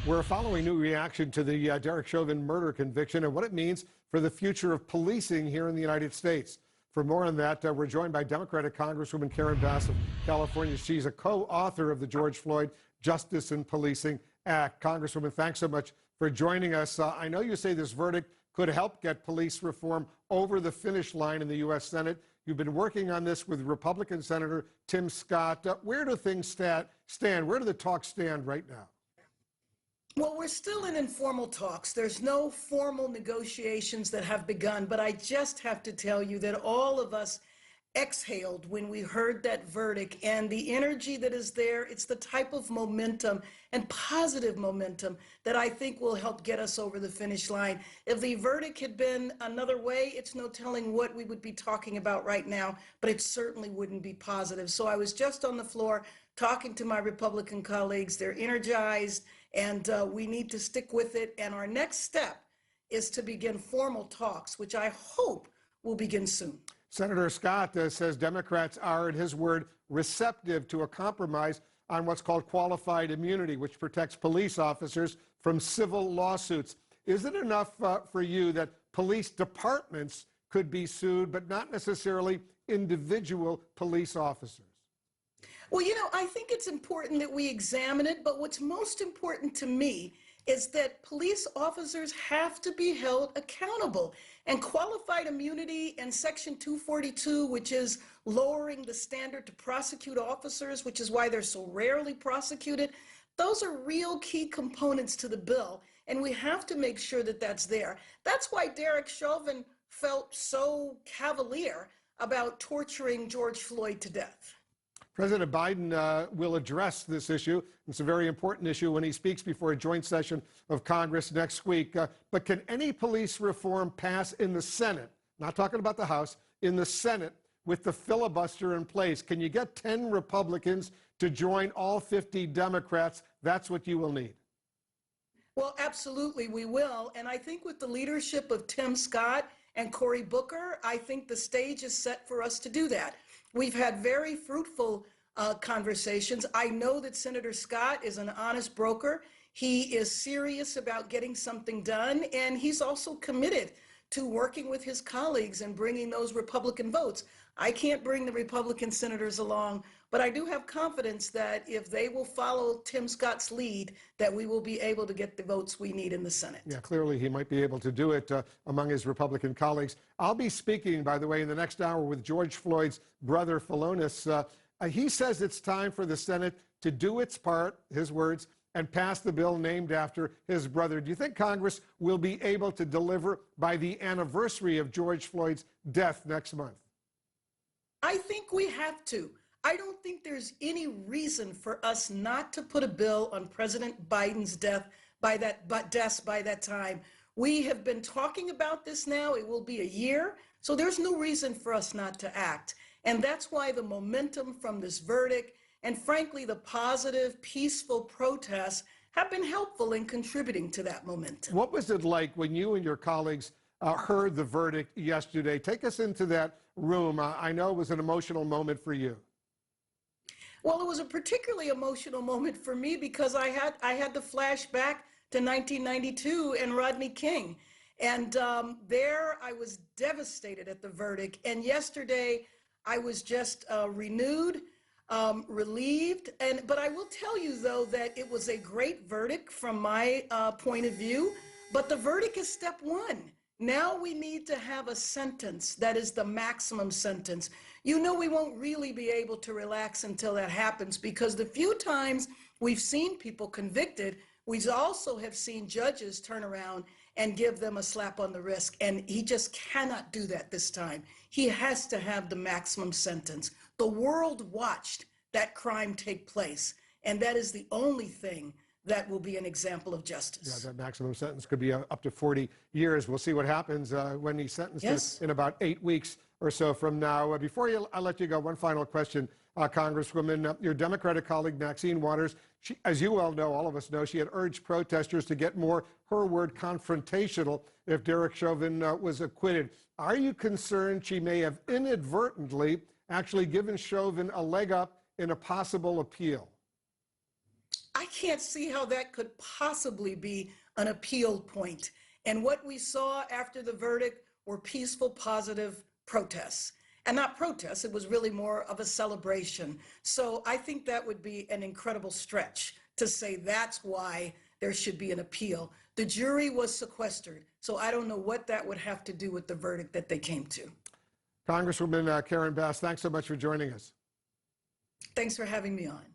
We're following new reaction to the Derek Chauvin murder conviction and what it means for the future of policing here in the United States. For more on that, we're joined by Democratic Congresswoman Karen Bass of California. She's a co-author of the George Floyd Justice in Policing Act. Congresswoman, thanks so much for joining us. I know you say this verdict could help get police reform over the finish line in the U.S. Senate. You've been working on this with Republican Senator Tim Scott. Where do things stand? Where do the talks stand right now? Well, we're still in informal talks. There's no formal negotiations that have begun, but I just have to tell you that all of us exhaled when we heard that verdict, and the energy that is there, it's the type of momentum and positive momentum that I think will help get us over the finish line. If the verdict had been another way, it's no telling what we would be talking about right now, but it certainly wouldn't be positive. So I was just on the floor talking to my Republican colleagues. They're energized, and we need to stick with it. And our next step is to begin formal talks, which I hope will begin soon. Senator Scott says Democrats are, in his word, receptive to a compromise on what's called qualified immunity, which protects police officers from civil lawsuits. Is it enough for you that police departments could be sued, but not necessarily individual police officers? Well, I think it's important that we examine it, but what's most important to me is that police officers have to be held accountable. And qualified immunity and Section 242, which is lowering the standard to prosecute officers, which is why they're so rarely prosecuted, those are real key components to the bill, and we have to make sure that that's there. That's why Derek Chauvin felt so cavalier about torturing George Floyd to death. President Biden will address this issue. It's a very important issue when he speaks before a joint session of Congress next week. But can any police reform pass in the Senate? Not talking about the House, in the Senate with the filibuster in place. Can you get 10 Republicans to join all 50 Democrats? That's what you will need. Well, absolutely, we will. And I think with the leadership of Tim Scott and Cory Booker, I think the stage is set for us to do that. We've had very fruitful conversations. I know that Senator Scott is an honest broker. He is serious about getting something done, and he's also committed to working with his colleagues and bringing those Republican votes. I can't bring the Republican senators along, but I do have confidence that if they will follow Tim Scott's lead, that we will be able to get the votes we need in the Senate. Yeah, clearly he might be able to do it among his Republican colleagues. I'll be speaking, by the way, in the next hour with George Floyd's brother, Philonise. He says it's time for the Senate to do its part, his words, and pass the bill named after his brother. Do you think Congress will be able to deliver by the anniversary of George Floyd's death next month? I think we have to. I don't think there's any reason for us not to put a bill on President Biden's death by that time. We have been talking about this now. It will be a year. So there's no reason for us not to act. And that's why the momentum from this verdict and frankly, the positive, peaceful protests have been helpful in contributing to that momentum. What was it like when you and your colleagues heard the verdict yesterday? Take us into that room. I know it was an emotional moment for you. Well, it was a particularly emotional moment for me because I had the flashback to 1992 and Rodney King. And there I was devastated at the verdict. And yesterday I was just renewed, relieved. But I will tell you, though, that it was a great verdict from my point of view. But the verdict is step one. Now we need to have a sentence that is the maximum sentence. We won't really be able to relax until that happens, because the few times we've seen people convicted, we also have seen judges turn around and give them a slap on the wrist. And he just cannot do that this time. He has to have the maximum sentence. The world watched that crime take place, and that is the only thing that will be an example of justice. Yeah, that maximum sentence could be up to 40 years. We'll see what happens when he's sentenced. Yes. In about 8 weeks or so from now. Before I let you go, one final question, Congresswoman. Your Democratic colleague, Maxine Waters, as you well know, all of us know, she had urged protesters to get more, her word, confrontational if Derek Chauvin was acquitted. Are you concerned she may have inadvertently actually given Chauvin a leg up in a possible appeal? I can't see how that could possibly be an appeal point. And what we saw after the verdict were peaceful, positive protests. And not protests, it was really more of a celebration. So I think that would be an incredible stretch to say that's why there should be an appeal. The jury was sequestered, so I don't know what that would have to do with the verdict that they came to. Congresswoman Karen Bass, thanks so much for joining us. Thanks for having me on.